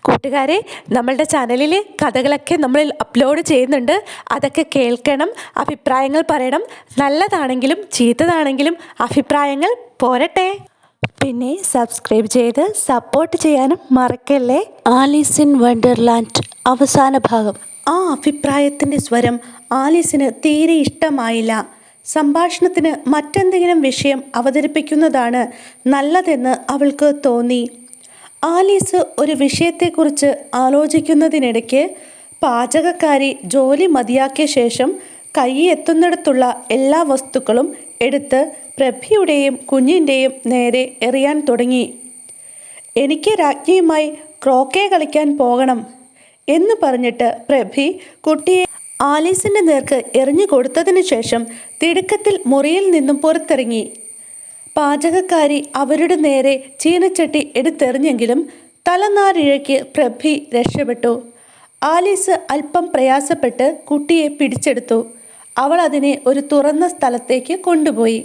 കൂട്ടുകാരെ, നമ്മളുടെ ചാനലിൽ കഥകളൊക്കെ നമ്മൾ അപ്ലോഡ് ചെയ്യുന്നുണ്ട്. അതൊക്കെ കേൾക്കണം, അഭിപ്രായങ്ങൾ പറയണം. നല്ലതാണെങ്കിലും ചീത്തതാണെങ്കിലും അഭിപ്രായങ്ങൾ പോരട്ടെ. പിന്നെ സബ്സ്ക്രൈബ് ചെയ്ത് സപ്പോർട്ട് ചെയ്യാനും മറക്കല്ലേ. ആലീസ് ഇൻ വണ്ടർലാൻഡ് അവസാന ഭാഗം. ആ അഭിപ്രായത്തിൻ്റെ സ്വരം ആലീസിന് തീരെ ഇഷ്ടമായില്ല. സംഭാഷണത്തിന് മറ്റെന്തെങ്കിലും വിഷയം അവതരിപ്പിക്കുന്നതാണ് നല്ലതെന്ന് അവൾക്ക് തോന്നി. ആലീസ് ഒരു വിഷയത്തെക്കുറിച്ച് ആലോചിക്കുന്നതിനിടയ്ക്ക് പാചകക്കാരി ജോലി മതിയാക്കിയ ശേഷം കൈയെത്തുന്നിടത്തുള്ള എല്ലാ വസ്തുക്കളും എടുത്ത് പ്രഭിയുടെയും കുഞ്ഞിൻ്റെയും നേരെ എറിയാൻ തുടങ്ങി. എനിക്ക് രാജ്ഞിയുമായി ക്രോക്കെ കളിക്കാൻ പോകണം എന്ന് പറഞ്ഞിട്ട് പ്രഭി കുട്ടിയെ ആലീസിൻ്റെ നേർക്ക് എറിഞ്ഞു കൊടുത്തതിന് ശേഷം തിടുക്കത്തിൽ മുറിയിൽ നിന്നും പുറത്തിറങ്ങി. പാചകക്കാരി അവരുടെ നേരെ ചീനച്ചട്ടി എടുത്തെറിഞ്ഞെങ്കിലും തലനാരിഴയ്ക്ക് പ്രഭി രക്ഷപ്പെട്ടു. ആലീസ് അല്പം പ്രയാസപ്പെട്ട് കുട്ടിയെ പിടിച്ചെടുത്തു. അവൾ അതിനെ ഒരു തുറന്ന സ്ഥലത്തേക്ക് കൊണ്ടുപോയി.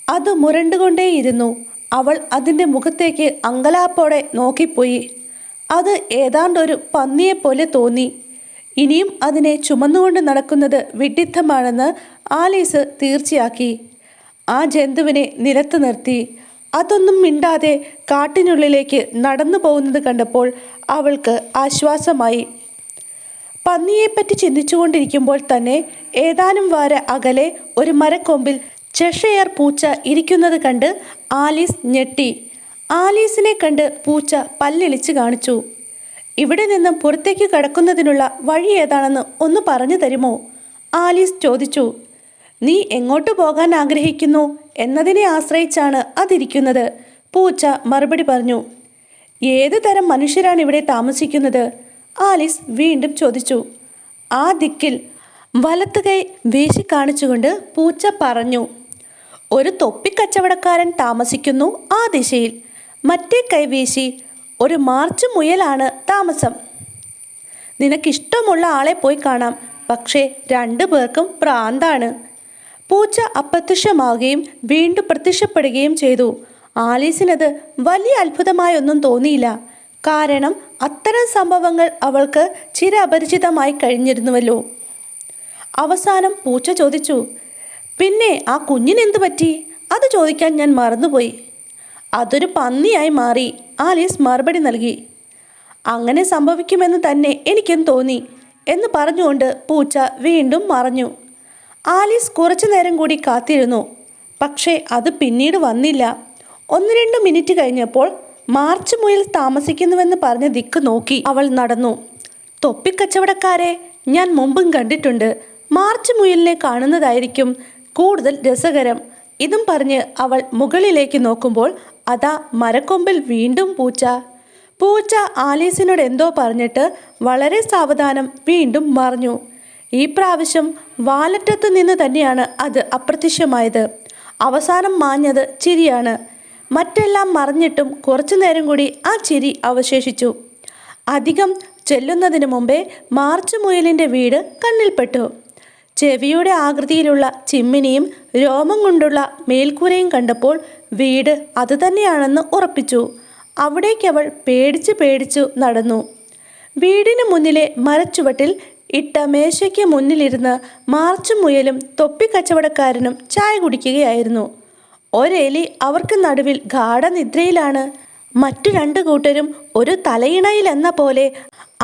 അത് മുരണ്ടുകൊണ്ടേയിരുന്നു. അവൾ അതിൻ്റെ മുഖത്തേക്ക് അങ്കലാപ്പോടെ നോക്കിപ്പോയി. അത് ഏതാണ്ടൊരു പന്നിയെപ്പോലെ തോന്നി. ഇനിയും അതിനെ ചുമന്നുകൊണ്ട് നടക്കുന്നത് വിഡ്ഢിത്തമാണെന്ന് ആലീസ് തീർച്ചയാക്കി. ആ ജന്തുവിനെ നിലത്ത് നിർത്തി. അതൊന്നും മിണ്ടാതെ കാട്ടിനുള്ളിലേക്ക് നടന്നു പോകുന്നത് കണ്ടപ്പോൾ അവൾക്ക് ആശ്വാസമായി. പന്നിയെപ്പറ്റി ചിന്തിച്ചുകൊണ്ടിരിക്കുമ്പോൾ തന്നെ ഏതാനും വാര അകലെ ഒരു മരക്കൊമ്പിൽ ചെഷയർ പൂച്ച ഇരിക്കുന്നത് കണ്ട് ആലീസ് ഞെട്ടി. ആലീസിനെ കണ്ട് പൂച്ച പല്ലിളിച്ച് കാണിച്ചു. ഇവിടെ നിന്നും പുറത്തേക്ക് കടക്കുന്നതിനുള്ള വഴി ഏതാണെന്ന് ഒന്ന് പറഞ്ഞു തരുമോ? ആലീസ് ചോദിച്ചു. നീ എങ്ങോട്ട് പോകാൻ ആഗ്രഹിക്കുന്നു എന്നതിനെ ആശ്രയിച്ചാണ് അതിരിക്കുന്നത്, പൂച്ച മറുപടി പറഞ്ഞു. ഏത് തരം മനുഷ്യരാണ് ഇവിടെ താമസിക്കുന്നത്? ആലീസ് വീണ്ടും ചോദിച്ചു. ആ ദിക്കിൽ വലത്ത് കൈ വീശി കാണിച്ചുകൊണ്ട് പൂച്ച പറഞ്ഞു. ഒരു തൊപ്പിക്കച്ചവടക്കാരൻ താമസിക്കുന്നു ആ ദിശയിൽ. മറ്റേ കൈ വീശി ഒരു മാർച്ച് മുയലാണ് താമസം. നിനക്കിഷ്ടമുള്ള ആളെ പോയി കാണാം, പക്ഷേ രണ്ടു പേർക്കും പ്രാന്താണ്. പൂച്ച അപ്രത്യക്ഷമാവുകയും വീണ്ടും പ്രത്യക്ഷപ്പെടുകയും ചെയ്തു. ആലീസിനത് വലിയ അത്ഭുതമായൊന്നും തോന്നിയില്ല. കാരണം അത്തരം സംഭവങ്ങൾ അവൾക്ക് ചിരപരിചിതമായി കഴിഞ്ഞിരുന്നുവല്ലോ. അവസാനം പൂച്ച ചോദിച്ചു, പിന്നെ ആ കുഞ്ഞിനെന്തു പറ്റി? അത് ചോദിക്കാൻ ഞാൻ മറന്നുപോയി. അതൊരു പന്നിയായി മാറി, ആലീസ് മറുപടി നൽകി. അങ്ങനെ സംഭവിക്കുമെന്ന് തന്നെ എനിക്കും തോന്നി എന്ന് പറഞ്ഞുകൊണ്ട് പൂച്ച വീണ്ടും മറഞ്ഞു. ആലീസ് കുറച്ചു നേരം കൂടി കാത്തിരുന്നു. പക്ഷേ അത് പിന്നീട് വന്നില്ല. 1-2 മിനിറ്റ് കഴിഞ്ഞപ്പോൾ മാർച്ച് മുയൽ താമസിക്കുന്നുവെന്ന് പറഞ്ഞ ദിക്ക് നോക്കി അവൾ നടന്നു. തൊപ്പിക്കച്ചവടക്കാരെ ഞാൻ മുമ്പും കണ്ടിട്ടുണ്ട്. മാർച്ച് മുയലിനെ കാണുന്നതായിരിക്കും കൂടുതൽ രസകരം. ഇതും പറഞ്ഞ് അവൾ മുകളിലേക്ക് നോക്കുമ്പോൾ അതാ മരക്കൊമ്പിൽ വീണ്ടും പൂച്ച. പൂച്ച ആലീസിനോട് എന്തോ പറഞ്ഞിട്ട് വളരെ സാവധാനം വീണ്ടും മറഞ്ഞു. ഈ പ്രാവശ്യം വാലറ്റത്ത് നിന്ന് തന്നെയാണ് അത് അപ്രത്യക്ഷമായത്. അവസാനം മാഞ്ഞത് ചിരിയാണ്. മറ്റെല്ലാം മറഞ്ഞിട്ടും കുറച്ചു നേരം കൂടി ആ ചിരി അവശേഷിച്ചു. അധികം ചെല്ലുന്നതിന് മുമ്പേ മാർച്ച് മുയലിൻ്റെ വീട് കണ്ണിൽപ്പെട്ടു. ചെവിയുടെ ആകൃതിയിലുള്ള ചിമ്മിനിയും രോമം കൊണ്ടുള്ള മേൽക്കൂരയും കണ്ടപ്പോൾ വീട് അതുതന്നെയാണെന്ന് ഉറപ്പിച്ചു. അവിടേക്കവൾ പേടിച്ചു നടന്നു. വീടിന് മുന്നിലെ മരച്ചുവട്ടിൽ ഇട്ട മേശയ്ക്ക് മുന്നിലിരുന്ന് മാർച്ച് മുയലും തൊപ്പിക്കച്ചവടക്കാരനും ചായ കുടിക്കുകയായിരുന്നു. ഒരെലി അവർക്ക് നടുവിൽ ഗാഠനിദ്രയിലാണ്. മറ്റു 2 കൂട്ടരും ഒരു തലയിണയിൽ എന്ന പോലെ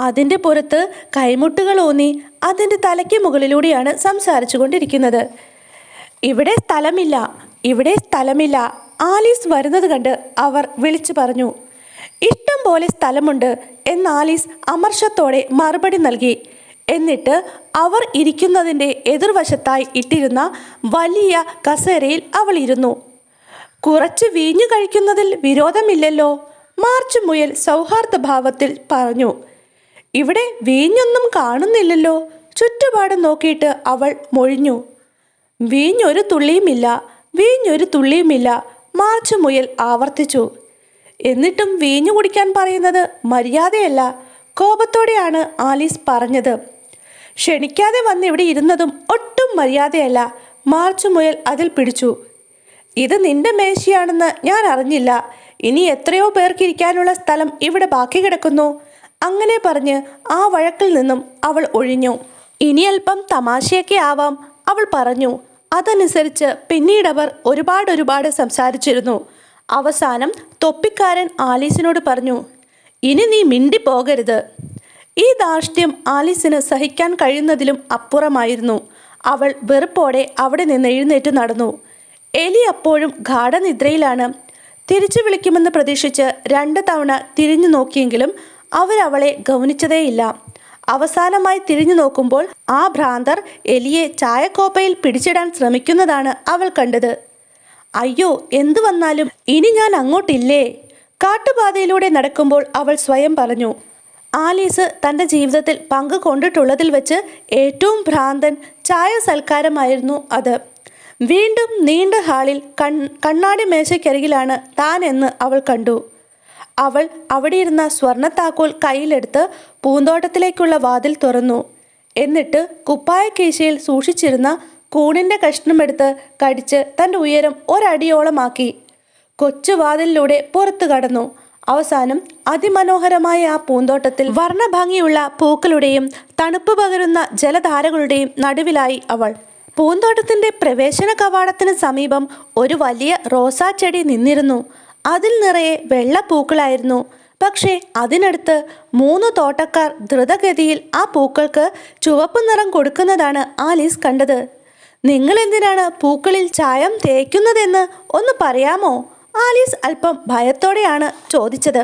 അതിൻ്റെ പുറത്ത് കൈമുട്ടുകൾ ഊന്നി അതിൻ്റെ തലയ്ക്ക് മുകളിലൂടെയാണ് സംസാരിച്ചു കൊണ്ടിരിക്കുന്നത്. ഇവിടെ സ്ഥലമില്ല, ഇവിടെ സ്ഥലമില്ല. ആലീസ് വരുന്നത് കണ്ട് അവർ വിളിച്ചു പറഞ്ഞു. ഇഷ്ടം പോലെ സ്ഥലമുണ്ട് എന്ന് ആലീസ് അമർഷത്തോടെ മറുപടി നൽകി. എന്നിട്ട് അവർ ഇരിക്കുന്നതിൻ്റെ എതിർവശത്തായി ഇട്ടിരുന്ന വലിയ കസേരയിൽ അവൾ ഇരുന്നു. കുറച്ച് വീഞ്ഞു കഴിക്കുന്നതിൽ വിരോധമില്ലല്ലോ, മാർച്ച് മുയൽ സൗഹാർദ്ദഭാവത്തിൽ പറഞ്ഞു. ഇവിടെ വീഞ്ഞൊന്നും കാണുന്നില്ലല്ലോ. ചുറ്റുപാടും നോക്കിയിട്ട് അവൾ മൊഴിഞ്ഞു. വീഞ്ഞൊരു തുള്ളിയുമില്ല, വീഞ്ഞൊരു തുള്ളിയുമില്ല, മാർച്ച് മുയൽ ആവർത്തിച്ചു. എന്നിട്ടും വീഞ്ഞു കുടിക്കാൻ പറയുന്നത് മര്യാദയല്ല, കോപത്തോടെയാണ് ആലീസ് പറഞ്ഞത്. ക്ഷണിക്കാതെ വന്നിവിടെ ഇരുന്നതും ഒട്ടും മര്യാദയല്ല, മാർച്ച് മുയൽ അതിൽ പിടിച്ചു. ഇത് നിന്റെ മേശയാണെന്ന് ഞാൻ അറിഞ്ഞില്ല. ഇനി എത്രയോ പേർക്ക് ഇരിക്കാനുള്ള സ്ഥലം ഇവിടെ ബാക്കി കിടക്കുന്നു. അങ്ങനെ പറഞ്ഞ് ആ വഴക്കിൽ നിന്നും അവൾ ഒഴിഞ്ഞു. ഇനി അല്പം തമാശയൊക്കെ ആവാം, അവൾ പറഞ്ഞു. അതനുസരിച്ച് പിന്നീടവർ ഒരുപാട് സംസാരിച്ചിരുന്നു. അവസാനം തൊപ്പിക്കാരൻ ആലീസിനോട് പറഞ്ഞു, ഇനി നീ മിണ്ടിപ്പോകരുത്. ഈ ധാർഷ്ട്യം ആലീസിന് സഹിക്കാൻ കഴിയുന്നതിലും അപ്പുറമായിരുന്നു. അവൾ വെറുപ്പോടെ അവിടെ നിന്ന് എഴുന്നേറ്റ് നടന്നു. എലി അപ്പോഴും ഗാഠനിദ്രയിലാണ്. തിരിച്ചു വിളിക്കുമെന്ന് പ്രതീക്ഷിച്ച് 2 തവണ തിരിഞ്ഞു നോക്കിയെങ്കിലും അവരവളെ ഗൗനിച്ചതേയില്ല. അവസാനമായി തിരിഞ്ഞു നോക്കുമ്പോൾ ആ ഭ്രാന്തർ എലിയെ ചായക്കോപ്പയിൽ പിടിച്ചിടാൻ ശ്രമിക്കുന്നതാണ് അവൾ കണ്ടത്. അയ്യോ, എന്തു വന്നാലും ഇനി ഞാൻ അങ്ങോട്ടില്ലേ? കാട്ടുപാതയിലൂടെ നടക്കുമ്പോൾ അവൾ സ്വയം പറഞ്ഞു. ആലീസ് തൻ്റെ ജീവിതത്തിൽ പങ്കു കൊണ്ടിട്ടുള്ളതിൽ വെച്ച് ഏറ്റവും ഭ്രാന്തൻ ചായ സൽക്കാരമായിരുന്നു അത്. വീണ്ടും നീണ്ട ഹാളിൽ കണ്ണാടി മേശയ്ക്കരികിലാണ് താൻ എന്ന് അവൾ കണ്ടു. അവൾ അവിടെയിരുന്ന സ്വർണ്ണത്താക്കോൽ കയ്യിലെടുത്ത് പൂന്തോട്ടത്തിലേക്കുള്ള വാതിൽ തുറന്നു. എന്നിട്ട് കുപ്പായക്കീശയിൽ സൂക്ഷിച്ചിരുന്ന കൂണിൻ്റെ കഷ്ണമെടുത്ത് കടിച്ച് തൻ്റെ ഉയരം 1 അടിയോളമാക്കി കൊച്ചു വാതിലിലൂടെ പുറത്തു കടന്നു. അവസാനം അതിമനോഹരമായ ആ പൂന്തോട്ടത്തിൽ വർണ്ണഭംഗിയുള്ള പൂക്കളുടെയും തണുപ്പ് പകരുന്ന ജലധാരകളുടെയും നടുവിലായി അവൾ. പൂന്തോട്ടത്തിൻ്റെ പ്രവേശന കവാടത്തിന് സമീപം ഒരു വലിയ റോസാ ചെടി നിന്നിരുന്നു. അതിൽ നിറയെ വെള്ളപ്പൂക്കളായിരുന്നു. പക്ഷേ അതിനടുത്ത് 3 തോട്ടക്കാർ ദ്രുതഗതിയിൽ ആ പൂക്കൾക്ക് ചുവപ്പ് നിറം കൊടുക്കുന്നതാണ് ആലീസ് കണ്ടത്. നിങ്ങളെന്തിനാണ് പൂക്കളിൽ ചായം തേക്കുന്നതെന്ന് ഒന്ന് പറയാമോ? ആലീസ് അല്പം ഭയത്തോടെയാണ് ചോദിച്ചത്.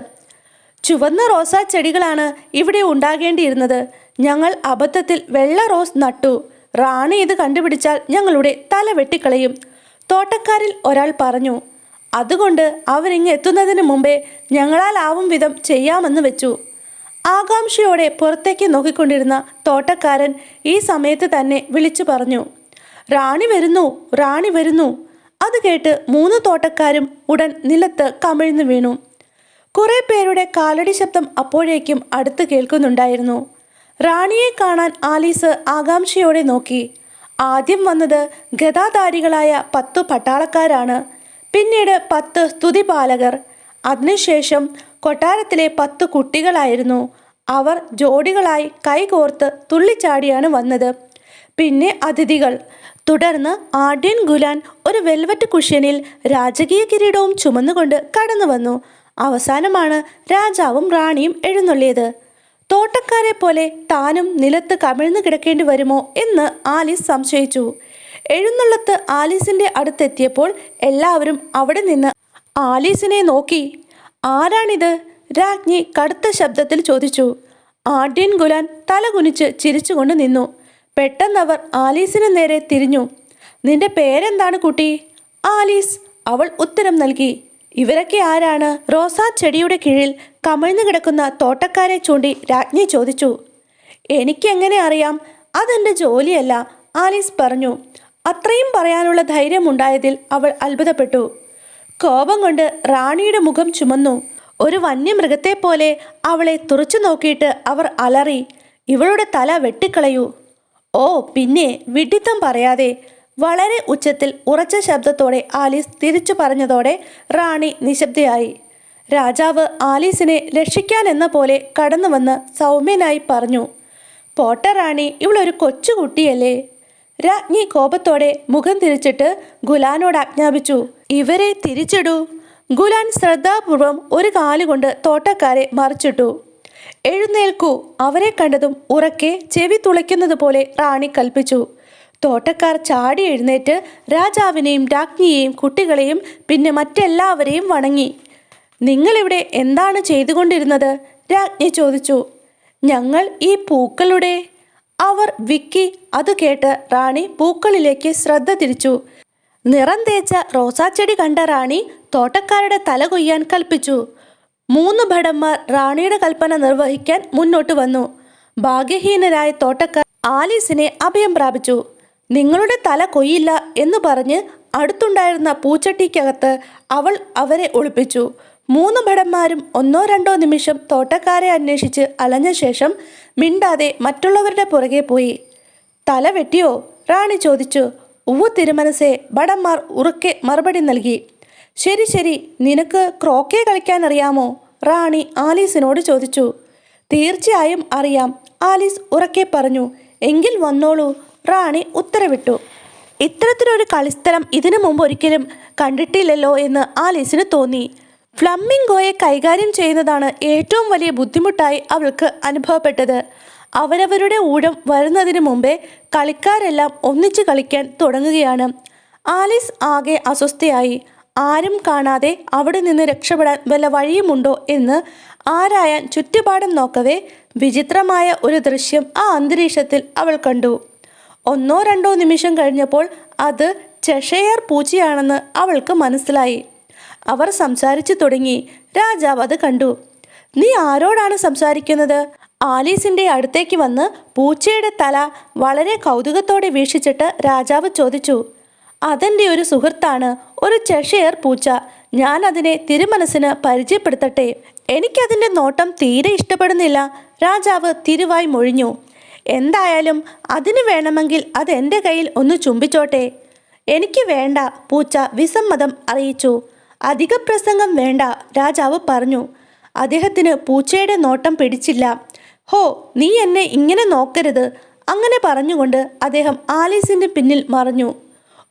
ചുവന്ന റോസാ ചെടികളാണ് ഇവിടെ ഉണ്ടാകേണ്ടിയിരുന്നത്. ഞങ്ങൾ അബദ്ധത്തിൽ വെള്ള റോസ് നട്ടു. റാണി ഇത് കണ്ടുപിടിച്ചാൽ ഞങ്ങളുടെ തല വെട്ടിക്കളയും, തോട്ടക്കാരിൽ ഒരാൾ പറഞ്ഞു. അതുകൊണ്ട് അവരിങ്ങ് എത്തുന്നതിന് മുമ്പേ ഞങ്ങളാലാവും വിധം ചെയ്യാമെന്ന് വെച്ചു. ആകാംക്ഷയോടെ പുറത്തേക്ക് നോക്കിക്കൊണ്ടിരുന്ന തോട്ടക്കാരൻ ഈ സമയത്ത് തന്നെ വിളിച്ചു പറഞ്ഞു, റാണി വരുന്നു, റാണി വരുന്നു. അത് കേട്ട് 3 തോട്ടക്കാരും ഉടൻ നിലത്ത് കമിഴ്ന്നു വീണു. കുറെ പേരുടെ കാലടി ശബ്ദം അപ്പോഴേക്കും അടുത്ത് കേൾക്കുന്നുണ്ടായിരുന്നു. റാണിയെ കാണാൻ ആലീസ് ആകാംക്ഷയോടെ നോക്കി. ആദ്യം വന്നത് ഗദാധാരികളായ 10 പട്ടാളക്കാരാണ്. പിന്നീട് 10 സ്തുതിപാലകർ. അതിനുശേഷം കൊട്ടാരത്തിലെ 10 കുട്ടികളായിരുന്നു. അവർ ജോഡികളായി കൈകോർത്ത് തുള്ളിച്ചാടിയാണ് വന്നത്. പിന്നെ അതിഥികൾ. തുടർന്ന് ആഡ്യൻ ഗുലാൻ ഒരു വെൽവറ്റ് കുഷ്യനിൽ രാജകീയ കിരീടവും ചുമന്നുകൊണ്ട് കടന്നു വന്നു. അവസാനമാണ് രാജാവും റാണിയും എഴുന്നള്ളിയത്. തോട്ടക്കാരെ പോലെ താനും നിലത്ത് കമിഴ്ന്നു കിടക്കേണ്ടി വരുമോ എന്ന് ആലീസ് സംശയിച്ചു. എഴുന്നള്ളത്ത് ആലീസിൻ്റെ അടുത്തെത്തിയപ്പോൾ എല്ലാവരും അവിടെ നിന്ന് ആലീസിനെ നോക്കി. ആരാണിത്? രാജ്ഞി കടുത്ത ശബ്ദത്തിൽ ചോദിച്ചു. ആഡ്യൻ ഗുലാൻ തലകുനിച്ച് ചിരിച്ചുകൊണ്ട് നിന്നു. പെട്ടെന്നവർ ആലീസിന് നേരെ തിരിഞ്ഞു. നിന്റെ പേരെന്താണ് കുട്ടി? ആലീസ്, അവൾ ഉത്തരം നൽകി. ഇവരൊക്കെ ആരാണ്? റോസാ ചെടിയുടെ കീഴിൽ കമിഴ്ന്നു കിടക്കുന്ന തോട്ടക്കാരെ ചൂണ്ടി രാജ്ഞി ചോദിച്ചു. എനിക്കെങ്ങനെ അറിയാം? അതെൻ്റെ ജോലിയല്ല, ആലീസ് പറഞ്ഞു. അത്രയും പറയാനുള്ള ധൈര്യമുണ്ടായതിൽ അവൾ അത്ഭുതപ്പെട്ടു. കോപം കൊണ്ട് റാണിയുടെ മുഖം ചുമന്നു. ഒരു വന്യമൃഗത്തെ പോലെ അവളെ തുറച്ചു നോക്കിയിട്ട് അവർ അലറി, ഇവളുടെ തല വെട്ടിക്കളയൂ. ഓ പിന്നെ വിഡ്ഢിത്തം പറയാതെ, വളരെ ഉച്ചത്തിൽ ഉറച്ച ശബ്ദത്തോടെ ആലീസ് തിരിച്ചു പറഞ്ഞതോടെ റാണി നിശബ്ദയായി. രാജാവ് ആലീസിനെ രക്ഷിക്കാനെന്ന പോലെ കടന്നു വന്ന് സൗമ്യനായി പറഞ്ഞു, പോട്ടെ റാണി, ഇവളൊരു കൊച്ചുകുട്ടിയല്ലേ. രാജ്ഞി കോപത്തോടെ മുഖം തിരിച്ചിട്ട് ഗുലാനോട് ആജ്ഞാപിച്ചു, ഇവരെ തിരിച്ചിടൂ. ഗുലാൻ ശ്രദ്ധാപൂർവം ഒരു കാലുകൊണ്ട് തോട്ടക്കാരെ മറിച്ചിട്ടു. എഴുന്നേൽക്കൂ. അവരെ കണ്ടതും ഉറക്കെ ചെവി തുളയ്ക്കുന്നത് പോലെ റാണി കൽപ്പിച്ചു. തോട്ടക്കാർ ചാടി എഴുന്നേറ്റ് രാജാവിനെയും രാജ്ഞിയെയും കുട്ടികളെയും പിന്നെ മറ്റെല്ലാവരെയും വണങ്ങി. നിങ്ങളിവിടെ എന്താണ് ചെയ്തുകൊണ്ടിരുന്നത്? രാജ്ഞി ചോദിച്ചു. ഞങ്ങൾ ഈ പൂക്കളുടെ അവർ വിക്കി. അത് കേട്ട് റാണി പൂക്കളിലേക്ക് ശ്രദ്ധ തിരിച്ചു. നിറം തേച്ച റോസാച്ചെടി കണ്ട റാണി തോട്ടക്കാരുടെ തല കൊയ്യാൻ കൽപ്പിച്ചു. 3 ഭടന്മാർ റാണിയുടെ കൽപ്പന നിർവഹിക്കാൻ മുന്നോട്ട് വന്നു. ഭാഗ്യഹീനരായ തോട്ടക്കാർ ആലീസിനെ അഭയം പ്രാപിച്ചു. നിങ്ങളുടെ തല കൊയ്യില്ല എന്ന് പറഞ്ഞ് അടുത്തുണ്ടായിരുന്ന പൂച്ചട്ടിക്കകത്ത് അവൾ അവരെ ഒളിപ്പിച്ചു. 3 ഭടന്മാരും 1-2 നിമിഷം തോട്ടക്കാരെ അന്വേഷിച്ച് അലഞ്ഞ ശേഷം മിണ്ടാതെ മറ്റുള്ളവരുടെ പുറകെ പോയി. തല വെട്ടിയോ? റാണി ചോദിച്ചു. ഉവ്വ് തിരുമനസേ, ഭടന്മാർ ഉറക്കെ മറുപടി നൽകി. ശരി ശരി, നിനക്ക് ക്രോക്കെ കളിക്കാൻ അറിയാമോ? റാണി ആലീസിനോട് ചോദിച്ചു. തീർച്ചയായും അറിയാം, ആലീസ് ഉറക്കെ പറഞ്ഞു. എങ്കിൽ വന്നോളൂ, റാണി ഉത്തരവിട്ടു. ഇത്തരത്തിലൊരു കളിസ്ഥലം ഇതിനു മുമ്പ് ഒരിക്കലും കണ്ടിട്ടില്ലല്ലോ എന്ന് ആലീസിന് തോന്നി. ഫ്ലമ്മിംഗോയെ കൈകാര്യം ചെയ്യുന്നതാണ് ഏറ്റവും വലിയ ബുദ്ധിമുട്ടായി അവൾക്ക് അനുഭവപ്പെട്ടത്. അവരവരുടെ ഊഴം വരുന്നതിന് മുമ്പേ കളിക്കാരെല്ലാം ഒന്നിച്ച് കളിക്കാൻ തുടങ്ങുകയാണ്. ആലീസ് ആകെ അസ്വസ്ഥയായി. ആരും കാണാതെ അവിടെ നിന്ന് രക്ഷപ്പെടാൻ വല്ല വഴിയുമുണ്ടോ എന്ന് ആരായാൻ ചുറ്റുപാടും നോക്കവേ വിചിത്രമായ ഒരു ദൃശ്യം ആ അന്തരീക്ഷത്തിൽ അവൾ കണ്ടു. 1-2 നിമിഷം കഴിഞ്ഞപ്പോൾ അത് ചെഷയർ പൂച്ചയാണെന്ന് അവൾക്ക് മനസ്സിലായി. അവർ സംസാരിച്ചു തുടങ്ങി. രാജാവ് അത് കണ്ടു. നീ ആരോടാണ് സംസാരിക്കുന്നത്? ആലീസിൻ്റെ അടുത്തേക്ക് വന്ന് പൂച്ചയുടെ തല വളരെ കൗതുകത്തോടെ വീക്ഷിച്ചിട്ട് രാജാവ് ചോദിച്ചു. അതെൻ്റെ ഒരു സുഹൃത്താണ്, ഒരു ചെഷയർ പൂച്ച. ഞാൻ അതിനെ തിരുമനസ്സിന് പരിചയപ്പെടുത്തട്ടെ. എനിക്കതിൻ്റെ നോട്ടം തീരെ ഇഷ്ടപ്പെടുന്നില്ല, രാജാവ് തിരുവായി മൊഴിഞ്ഞു. എന്തായാലും അതിന് വേണമെങ്കിൽ അത് എൻ്റെ കയ്യിൽ ഒന്ന് ചുംബിച്ചോട്ടെ. എനിക്ക് വേണ്ട, പൂച്ച വിസമ്മതം അറിയിച്ചു. അധിക പ്രസംഗം വേണ്ട, രാജാവ് പറഞ്ഞു. അദ്ദേഹത്തിന് പൂച്ചയുടെ നോട്ടം പിടിച്ചില്ല. ഹോ, നീ എന്നെ ഇങ്ങനെ നോക്കരുത്. അങ്ങനെ പറഞ്ഞുകൊണ്ട് അദ്ദേഹം ആലീസിൻ്റെ പിന്നിൽ മറഞ്ഞു.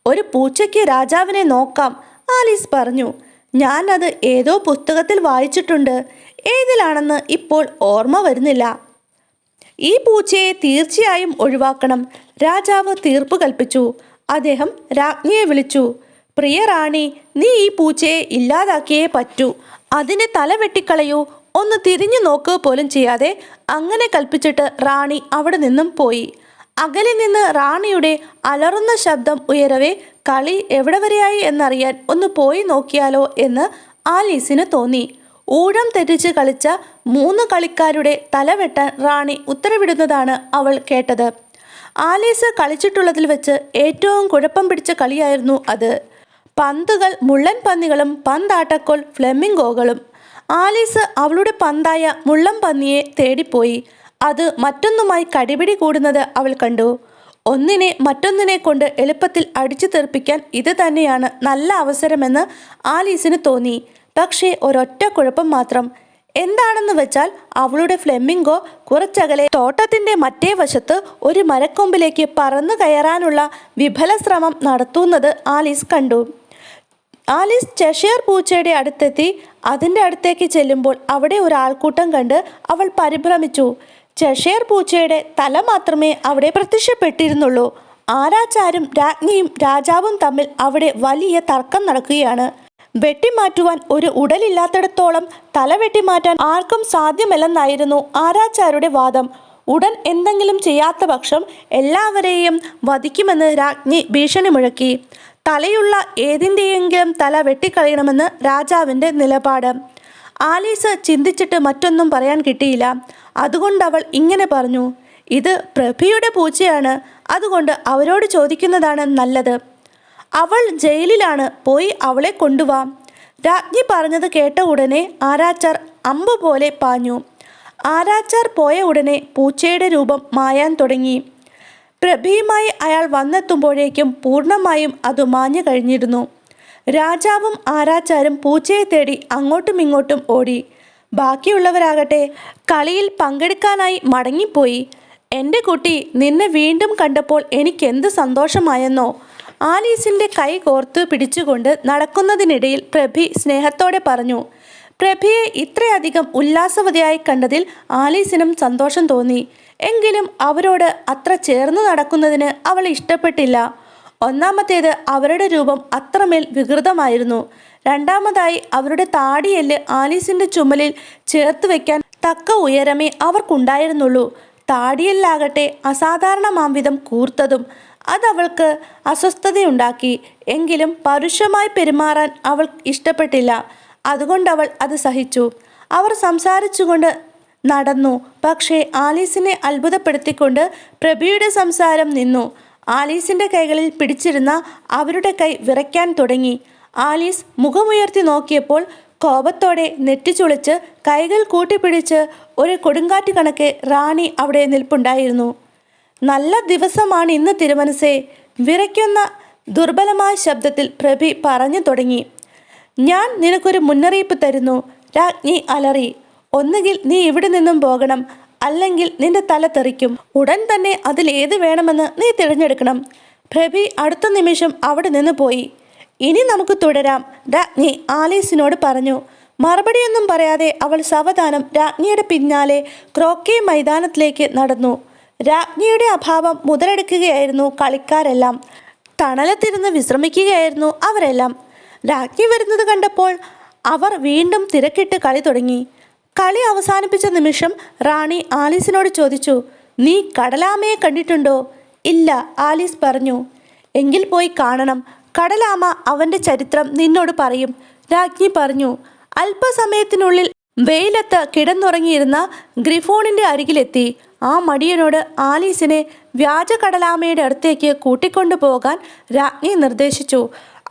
ഒരു പൂച്ചയ്ക്ക് രാജാവിനെ നോക്കാം, ആലീസ് പറഞ്ഞു. ഞാൻ അത് ഏതോ പുസ്തകത്തിൽ വായിച്ചിട്ടുണ്ട്. ഏതിലാണെന്ന് ഇപ്പോൾ ഓർമ്മ വരുന്നില്ല. ഈ പൂച്ചയെ തീർച്ചയായും ഒഴിവാക്കണം, രാജാവ് തീർപ്പ് കൽപ്പിച്ചു. അദ്ദേഹം രാജ്ഞിയെ വിളിച്ചു. പ്രിയ റാണി, നീ ഈ പൂച്ചയെ ഇല്ലാതാക്കിയേ പറ്റൂ. അതിനെ തല വെട്ടിക്കളയൂ, ഒന്ന് തിരിഞ്ഞു നോക്കുക പോലും ചെയ്യാതെ അങ്ങനെ കൽപ്പിച്ചിട്ട് റാണി അവിടെ നിന്നും പോയി. അകലെ നിന്ന് റാണിയുടെ അലറുന്ന ശബ്ദം ഉയരവേ കളി എവിടെ വരെയായി എന്നറിയാൻ ഒന്ന് പോയി നോക്കിയാലോ എന്ന് ആലീസിന് തോന്നി. ഊഴം തെറ്റിച്ച് കളിച്ച 3 കളിക്കാരുടെ തലവെട്ടാൻ റാണി ഉത്തരവിടുന്നതാണ് അവൾ കേട്ടത്. ആലീസ് കളിച്ചിട്ടുള്ളതിൽ വെച്ച് ഏറ്റവും കുഴപ്പം പിടിച്ച കളിയായിരുന്നു അത്. പന്തുകൾ മുള്ളൻ പന്നികളും പന്താട്ടക്കോൽ ഫ്ലെമിംഗോകളും. ആലീസ് അവളുടെ പന്തായ മുള്ളൻ പന്നിയെ തേടിപ്പോയി. അത് മറ്റൊന്നുമായി കടിപിടി കൂടുന്നത് അവൾ കണ്ടു. ഒന്നിനെ മറ്റൊന്നിനെ കൊണ്ട് എളുപ്പത്തിൽ അടിച്ചു തെറിപ്പിക്കാൻ ഇത് തന്നെയാണ് നല്ല അവസരമെന്ന് ആലീസിന് തോന്നി. പക്ഷേ ഒരൊറ്റ കുഴപ്പം മാത്രം. എന്താണെന്ന് വെച്ചാൽ അവളുടെ ഫ്ലെമിംഗോ കുറച്ചകലെ തോട്ടത്തിൻ്റെ മറ്റേ വശത്ത് ഒരു മരക്കൊമ്പിലേക്ക് പറന്നു കയറാനുള്ള വിഫല ശ്രമം നടത്തുന്നത് ആലീസ് കണ്ടു. ആലീസ് ചെഷയർ പൂച്ചയുടെ അടുത്തെത്തി. അതിൻ്റെ അടുത്തേക്ക് ചെല്ലുമ്പോൾ അവിടെ ഒരു ആൾക്കൂട്ടം കണ്ട് അവൾ പരിഭ്രമിച്ചു. ചെഷയർ പൂച്ചയുടെ തല മാത്രമേ അവിടെ പ്രത്യക്ഷപ്പെട്ടിരുന്നുള്ളൂ. ആരാച്ചാരും രാജ്ഞിയും രാജാവും തമ്മിൽ അവിടെ വലിയ തർക്കം നടക്കുകയാണ്. വെട്ടിമാറ്റുവാൻ ഒരു ഉടലില്ലാത്തിടത്തോളം തല വെട്ടിമാറ്റാൻ ആർക്കും സാധ്യമല്ലെന്നായിരുന്നു ആരാച്ചാരുടെ വാദം. ഉടൻ എന്തെങ്കിലും ചെയ്യാത്ത പക്ഷം എല്ലാവരെയും വധിക്കുമെന്ന് രാജ്ഞി ഭീഷണി മുഴക്കി. തലയുള്ള ഏതിൻ്റെയെങ്കിലും തല വെട്ടിക്കളയണമെന്ന് രാജാവിൻ്റെ നിലപാട്. ആലീസ് ചിന്തിച്ചിട്ട് മറ്റൊന്നും പറയാൻ കിട്ടിയില്ല. അതുകൊണ്ടവൾ ഇങ്ങനെ പറഞ്ഞു. ഇത് പ്രഭിയുടെ പൂച്ചയാണ്, അതുകൊണ്ട് അവരോട് ചോദിക്കുന്നതാണ് നല്ലത്. അവൾ ജയിലിലാണ്, പോയി അവളെ കൊണ്ടുവാ. രാജ്ഞി പറഞ്ഞത് കേട്ട ഉടനെ ആരാച്ചാർ അമ്പ് പോലെ പാഞ്ഞു. ആരാച്ചാർ പോയ ഉടനെ പൂച്ചയുടെ രൂപം മായാൻ തുടങ്ങി. പ്രഭിയുമായി അയാൾ വന്നെത്തുമ്പോഴേക്കും പൂർണ്ണമായും അത് മാഞ്ഞു കഴിഞ്ഞിരുന്നു. രാജാവും ആരാച്ചാരും പൂച്ചയെ തേടി അങ്ങോട്ടും ഇങ്ങോട്ടും ഓടി. ബാക്കിയുള്ളവരാകട്ടെ കളിയിൽ പങ്കെടുക്കാനായി മടങ്ങിപ്പോയി. എൻ്റെ കുട്ടി, നിന്നെ വീണ്ടും കണ്ടപ്പോൾ എനിക്കെന്ത് സന്തോഷമായെന്നോ. ആലീസിൻ്റെ കൈ കോർത്തു പിടിച്ചുകൊണ്ട് നടക്കുന്നതിനിടയിൽ പ്രഭി സ്നേഹത്തോടെ പറഞ്ഞു. പ്രഭിയെ ഇത്രയധികം ഉല്ലാസവതിയായി കണ്ടതിൽ ആലീസിനും സന്തോഷം തോന്നി. എങ്കിലും അവരോട് അത്ര ചേർന്ന് നടക്കുന്നതിന് അവൾ ഇഷ്ടപ്പെട്ടില്ല. ഒന്നാമത്തേത് അവരുടെ രൂപം അത്രമേൽ വികൃതമായിരുന്നു. രണ്ടാമതായി അവരുടെ താടിയെല്ല് ആലീസിൻ്റെ ചുമലിൽ ചേർത്ത് വയ്ക്കാൻ തക്ക ഉയരമേ അവർക്കുണ്ടായിരുന്നുള്ളൂ. താടിയെല്ലാകട്ടെ അസാധാരണമാംവിധം കൂർത്തതും. അതവൾക്ക് അസ്വസ്ഥതയുണ്ടാക്കി. എങ്കിലും പരുഷമായി പെരുമാറാൻ അവൾ ഇഷ്ടപ്പെട്ടില്ല. അതുകൊണ്ടവൾ അത് സഹിച്ചു. അവർ സംസാരിച്ചുകൊണ്ട് നടന്നു. പക്ഷേ ആലീസിനെ അത്ഭുതപ്പെടുത്തിക്കൊണ്ട് പ്രഭിയുടെ സംസാരം നിന്നു. ആലീസിൻ്റെ കൈകളിൽ പിടിച്ചിരുന്ന അവരുടെ കൈ വിറയ്ക്കാൻ തുടങ്ങി. ആലീസ് മുഖമുയർത്തി നോക്കിയപ്പോൾ കോപത്തോടെ നെറ്റിച്ചുളിച്ച് കൈകൾ കൂട്ടിപ്പിടിച്ച് ഒരു കൊടുങ്കാറ്റ് കണക്കെ റാണി അവിടെ നിൽപ്പുണ്ടായിരുന്നു. നല്ല ദിവസമാണ് ഇന്ന് തിരുമനസേ, വിറയ്ക്കുന്ന ദുർബലമായ ശബ്ദത്തിൽ പ്രഭി പറഞ്ഞു തുടങ്ങി. ഞാൻ നിനക്കൊരു മുന്നറിയിപ്പ് തരുന്നു, രാജ്ഞി അലറി. ഒന്നുകിൽ നീ ഇവിടെ നിന്നും പോകണം, അല്ലെങ്കിൽ നിന്റെ തല തെറിക്കും. ഉടൻ തന്നെ അതിലേത് വേണമെന്ന് നീ തിരഞ്ഞെടുക്കണം. പ്രഭി അടുത്ത നിമിഷം അവിടെ നിന്ന് പോയി. ഇനി നമുക്ക് തുടരാം, രാജ്ഞി ആലീസിനോട് പറഞ്ഞു. മറുപടിയൊന്നും പറയാതെ അവൾ സാവധാനം രാജ്ഞിയുടെ പിന്നാലെ ക്രോക്കേ മൈതാനത്തിലേക്ക് നടന്നു. രാജ്ഞിയുടെ അഭാവം മുതലെടുക്കുകയായിരുന്നു കളിക്കാരെല്ലാം. തണലത്തിരുന്ന് വിശ്രമിക്കുകയായിരുന്നു അവരെല്ലാം. രാജ്ഞി വരുന്നത് കണ്ടപ്പോൾ അവർ വീണ്ടും തിരക്കിട്ട് കളി തുടങ്ങി. കളി അവസാനിപ്പിച്ച നിമിഷം റാണി ആലീസിനോട് ചോദിച്ചു, നീ കടലാമയെ കണ്ടിട്ടുണ്ടോ? ഇല്ല, ആലീസ് പറഞ്ഞു. എങ്കിൽ പോയി കാണണം. കടലാമ അവൻ്റെ ചരിത്രം നിന്നോട് പറയും, രാജ്ഞി പറഞ്ഞു. അല്പസമയത്തിനുള്ളിൽ വെയിലത്ത് കിടന്നുറങ്ങിയിരുന്ന ഗ്രിഫോണിൻ്റെ അരികിലെത്തി. ആ മടിയനോട് ആലീസിനെ വ്യാജ കടലാമയുടെ അടുത്തേക്ക് കൂട്ടിക്കൊണ്ടു പോകാൻ രാജ്ഞി നിർദ്ദേശിച്ചു.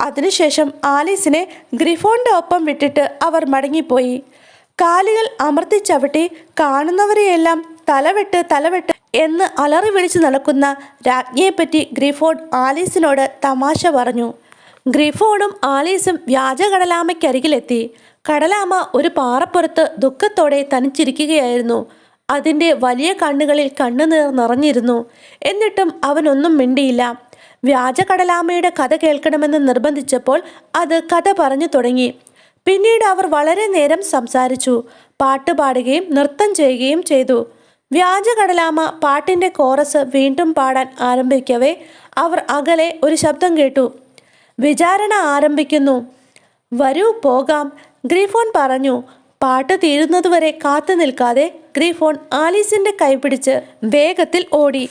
അതിനുശേഷം ആലീസിനെ ഗ്രിഫോണിൻ്റെ ഒപ്പം വിട്ടിട്ട് അവർ മടങ്ങിപ്പോയി. കാലുകൾ അമർത്തി ചവിട്ടി കാണുന്നവരെയെല്ലാം തലവെട്ട് എന്ന് അലറി വിളിച്ച് നടക്കുന്ന രാജ്ഞിയെപ്പറ്റി ഗ്രിഫോൺ ആലീസിനോട് തമാശ പറഞ്ഞു. ഗ്രിഫോണും ആലീസും വ്യാജ കടലാമയ്ക്കരികിലെത്തി. കടലാമ ഒരു പാറപ്പുറത്ത് ദുഃഖത്തോടെ തനിച്ചിരിക്കുകയായിരുന്നു. അതിൻ്റെ വലിയ കണ്ണുകളിൽ കണ്ണുനീർ നിറഞ്ഞിരുന്നു. എന്നിട്ടും അവനൊന്നും മിണ്ടിയില്ല. വ്യാജ കടലാമയുടെ കഥ കേൾക്കണമെന്ന് നിർബന്ധിച്ചപ്പോൾ അത് കഥ പറഞ്ഞു തുടങ്ങി. പിന്നീട് അവർ വളരെ നേരം സംസാരിച്ചു. പാട്ട് പാടുകയും നൃത്തം ചെയ്യുകയും ചെയ്തു. വ്യാജ കടലാമ പാട്ടിൻ്റെ കോറസ് വീണ്ടും പാടാൻ ആരംഭിക്കവേ അവർ അകലെ ഒരു ശബ്ദം കേട്ടു. വിചാരണ ആരംഭിക്കുന്നു. വരൂ പോകാം, ഗ്രിഫോൺ പറഞ്ഞു. പാട്ട് തീരുന്നതുവരെ കാത്തു നിൽക്കാതെ ഗ്രിഫോൺ ആലീസിൻ്റെ കൈപിടിച്ച് വേഗത്തിൽ ഓടി.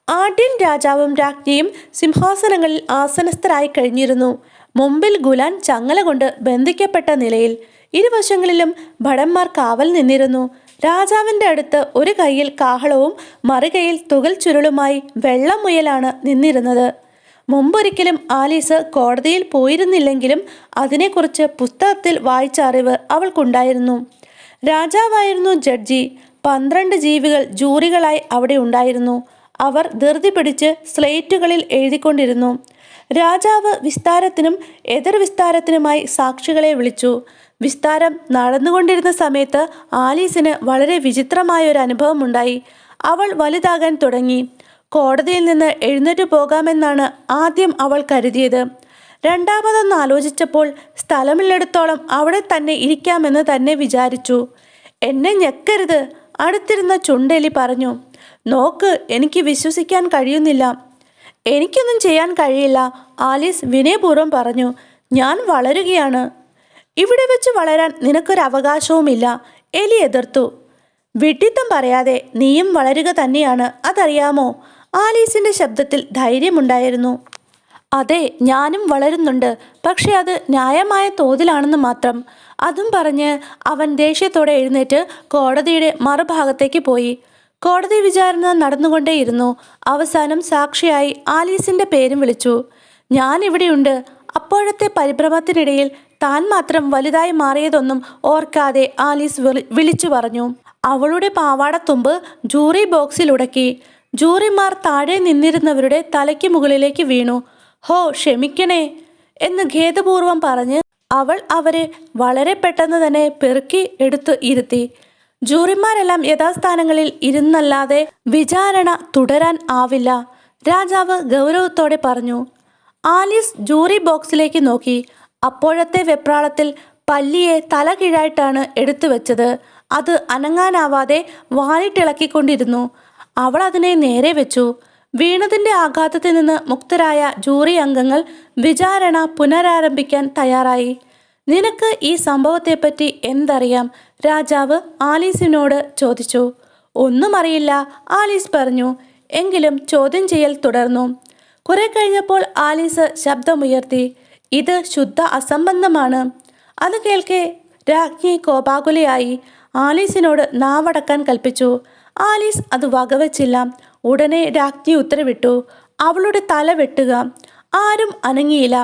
ആദ്യൻ രാജാവും രാജ്ഞിയും സിംഹാസനങ്ങളിൽ ആസനസ്ഥരായി കഴിഞ്ഞിരുന്നു. മുമ്പിൽ ഗുലാൻ ചങ്ങല കൊണ്ട് ബന്ധിക്കപ്പെട്ട നിലയിൽ. ഇരുവശങ്ങളിലും ഭടന്മാർ കാവൽ നിന്നിരുന്നു. രാജാവിൻ്റെ അടുത്ത് ഒരു കൈയിൽ കാഹളവും മറുകൈയിൽ തുകൽ ചുരുളുമായി വെള്ളമുയലാണ് നിന്നിരുന്നത്. മുമ്പൊരിക്കലും ആലീസ് കോടതിയിൽ പോയിരുന്നില്ലെങ്കിലും അതിനെക്കുറിച്ച് പുസ്തകത്തിൽ വായിച്ച അറിവ് അവൾക്കുണ്ടായിരുന്നു. രാജാവായിരുന്നു ജഡ്ജി. 12 ജീവികൾ ജൂറികളായി അവിടെ ഉണ്ടായിരുന്നു. അവർ ധൃതി പിടിച്ച് സ്ലേറ്റുകളിൽ എഴുതിക്കൊണ്ടിരുന്നു. രാജാവ് വിസ്താരത്തിനും എതിർവിസ്താരത്തിനുമായി സാക്ഷികളെ വിളിച്ചു. വിസ്താരം നടന്നുകൊണ്ടിരുന്ന സമയത്ത് ആലീസിന് വളരെ വിചിത്രമായൊരു അനുഭവമുണ്ടായി. അവൾ വലുതാകാൻ തുടങ്ങി. കോടതിയിൽ നിന്ന് എഴുന്നേറ്റ് പോകാമെന്നാണ് ആദ്യം അവൾ കരുതിയത്. രണ്ടാമതൊന്ന് ആലോചിച്ചപ്പോൾ സ്ഥലമില്ലടത്തോളം അവിടെ തന്നെ ഇരിക്കാമെന്ന് തന്നെ വിചാരിച്ചു. എന്നെ ഞെക്കരുത്, അടുത്തിരുന്ന ചുണ്ടെലി പറഞ്ഞു. നോക്ക്, എനിക്ക് വിശ്വസിക്കാൻ കഴിയുന്നില്ല. എനിക്കൊന്നും ചെയ്യാൻ കഴിയില്ല, ആലീസ് വിനയപൂർവ്വം പറഞ്ഞു. ഞാൻ വളരുകയാണ്. ഇവിടെ വെച്ച് വളരാൻ നിനക്കൊരു അവകാശവുമില്ല, എലി എതിർത്തു. വിഡ്ഢിത്തം പറയാതെ നീയും വളരുക തന്നെയാണ്, അതറിയാമോ? ആലീസിൻ്റെ ശബ്ദത്തിൽ ധൈര്യമുണ്ടായിരുന്നു. അതെ, ഞാനും വളരുന്നുണ്ട്, പക്ഷെ അത് ന്യായമായ തോതിലാണെന്ന് മാത്രം. അതും പറഞ്ഞ് അവൻ ദേഷ്യത്തോടെ എഴുന്നേറ്റ് കോടതിയുടെ മറുഭാഗത്തേക്ക് പോയി. കോടതി വിചാരണ നടന്നുകൊണ്ടേയിരുന്നു. അവസാനം സാക്ഷിയായി ആലീസിൻ്റെ പേരും വിളിച്ചു. ഞാൻ ഇവിടെയുണ്ട്. അപ്പോഴത്തെ പരിഭ്രമത്തിനിടയിൽ താൻ മാത്രം വലുതായി മാറിയതൊന്നും ഓർക്കാതെ ആലീസ് വിളിച്ചു പറഞ്ഞു. അവളുടെ പാവാടത്തുമ്പ് ജൂറി ബോക്സിൽ ഉടക്കി. ജൂറിമാർ താഴെ നിന്നിരുന്നവരുടെ തലയ്ക്ക് മുകളിലേക്ക് വീണു. ഹോ, ക്ഷമിക്കണേ എന്ന് ഖേദപൂർവം പറഞ്ഞ് അവൾ അവരെ വളരെ പെട്ടെന്ന് തന്നെ പെറുക്കി എടുത്ത് ഇരുത്തി. ജൂറിമാരെല്ലാം യഥാസ്ഥാനങ്ങളിൽ ഇരുന്നല്ലാതെ വിചാരണ തുടരാൻ ആവില്ല, രാജാവ് ഗൗരവത്തോടെ പറഞ്ഞു. ആലീസ് ജൂറി ബോക്സിലേക്ക് നോക്കി. അപ്പോഴത്തെ വെപ്രാളത്തിൽ പല്ലിയെ തല കീഴായിട്ടാണ് എടുത്തു വെച്ചത്. അത് അനങ്ങാനാവാതെ വാലിട്ടിളക്കിക്കൊണ്ടിരുന്നു. അവൾ അതിനെ നേരെ വെച്ചു. വീണതിൻ്റെ ആഘാതത്തിൽ നിന്ന് മുക്തരായ ജൂറി അംഗങ്ങൾ വിചാരണ പുനരാരംഭിക്കാൻ തയ്യാറായി. നിനക്ക് ഈ സംഭവത്തെപ്പറ്റി എന്തറിയാം? രാജാവ് ആലീസിനോട് ചോദിച്ചു. ഒന്നും അറിയില്ല, ആലീസ് പറഞ്ഞു. എങ്കിലും ചോദ്യം ചെയ്യൽ തുടർന്നു. കുറെ കഴിഞ്ഞപ്പോൾ ആലീസ് ശബ്ദമുയർത്തി. ഇത് ശുദ്ധ അസംബന്ധമാണ്. അത് കേൾക്കെ രാജ്ഞി കോപാകുലയായി. ആലീസിനോട് നാവടക്കാൻ കൽപ്പിച്ചു. ആലീസ് അത് വകവച്ചില്ല. ഉടനെ രാജ്ഞി ഉത്തരവിട്ടു, അവളുടെ തല വെട്ടുക. ആരും അനങ്ങിയില്ല.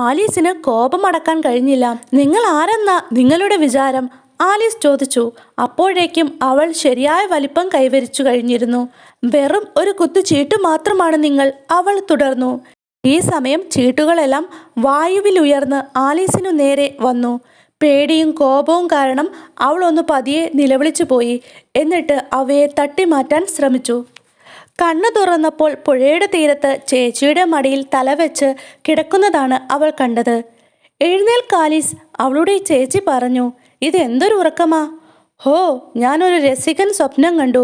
ആലീസിന് കോപമടക്കാൻ കഴിഞ്ഞില്ല. നിങ്ങൾ ആരെന്നാ നിങ്ങളുടെ വിചാരം? ആലീസ് ചോദിച്ചു. അപ്പോഴേക്കും അവൾ ശരിയായ വലിപ്പം കൈവരിച്ചു കഴിഞ്ഞിരുന്നു. വെറും ഒരു കുത്തു ചീട്ട് മാത്രമാണ് നിങ്ങൾ, അവൾ തുടർന്നു. ഈ സമയം ചീട്ടുകളെല്ലാം വായുവിലുയർന്ന് ആലീസിനു നേരെ വന്നു. പേടിയും കോപവും കാരണം അവൾ ഒന്ന് പതിയെ നിലവിളിച്ചു പോയി. എന്നിട്ട് അവയെ തട്ടിമാറ്റാൻ ശ്രമിച്ചു. കണ്ണു തുറന്നപ്പോൾ പുഴയുടെ തീരത്ത് ചേച്ചിയുടെ മടിയിൽ തലവെച്ച് കിടക്കുന്നതാണ് അവൾ കണ്ടത്. എഴുന്നേൽക്കാലീസ്, അവളുടെ ചേച്ചി പറഞ്ഞു. ഇതെന്തൊരു ഉറക്കമാ? ഹോ, ഞാനൊരു രസികൻ സ്വപ്നം കണ്ടു,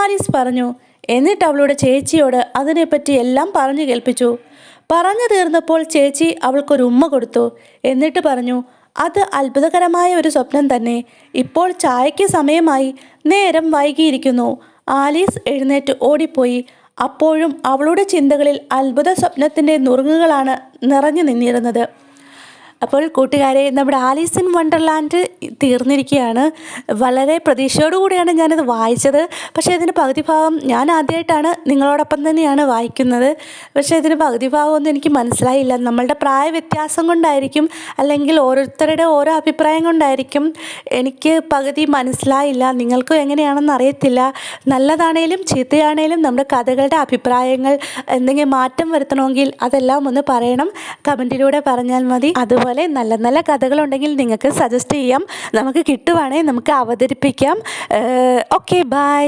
ആലീസ് പറഞ്ഞു. എന്നിട്ട് അവളുടെ ചേച്ചിയോട് അതിനെപ്പറ്റി എല്ലാം പറഞ്ഞു കേൾപ്പിച്ചു. പറഞ്ഞു തീർന്നപ്പോൾ ചേച്ചി അവൾക്കൊരു ഉമ്മ കൊടുത്തു. എന്നിട്ട് പറഞ്ഞു, അത് അത്ഭുതകരമായ ഒരു സ്വപ്നം തന്നെ. ഇപ്പോൾ ചായയ്ക്ക് സമയമായി, നേരം വൈകിയിരിക്കുന്നു. ആലീസ് എഴുന്നേറ്റ് ഓടിപ്പോയി. അപ്പോഴും അവളുടെ ചിന്തകളിൽ അത്ഭുത സ്വപ്നത്തിൻ്റെ നുറുങ്ങുകളാണ് നിറഞ്ഞു നിന്നിരുന്നത്. അപ്പോൾ കൂട്ടുകാരെ, നമ്മുടെ ആലീസ് ഇൻ വണ്ടർലാൻഡ് തീർന്നിരിക്കുകയാണ്. വളരെ പ്രതീക്ഷയോടുകൂടിയാണ് ഞാനത് വായിച്ചത്. പക്ഷേ ഇതിൻ്റെ പകുതി ഭാഗം ഞാൻ ആദ്യമായിട്ടാണ് നിങ്ങളോടൊപ്പം തന്നെയാണ് വായിക്കുന്നത്. പക്ഷേ ഇതിൻ്റെ പകുതി ഭാഗമൊന്നും എനിക്ക് മനസ്സിലായില്ല. നമ്മളുടെ പ്രായ വ്യത്യാസം കൊണ്ടായിരിക്കും, അല്ലെങ്കിൽ ഓരോരുത്തരുടെ ഓരോ അഭിപ്രായം കൊണ്ടായിരിക്കും എനിക്ക് പകുതി മനസ്സിലായില്ല. നിങ്ങൾക്കും എങ്ങനെയാണെന്ന് അറിയത്തില്ല. നല്ലതാണേലും ചീത്തയാണേലും നമ്മുടെ കഥകളുടെ അഭിപ്രായങ്ങൾ എന്തെങ്കിലും മാറ്റം വരുത്തണമെങ്കിൽ അതെല്ലാം ഒന്ന് പറയണം, കമൻറ്റിലൂടെ പറഞ്ഞാൽ മതി. അതുപോലെ നല്ല നല്ല കഥകളുണ്ടെങ്കിൽ നിങ്ങൾക്ക് സജസ്റ്റ് ചെയ്യാം. നമുക്ക് കിട്ടുവാണെങ്കിൽ നമുക്ക് അവതരിപ്പിക്കാം. Okay, by.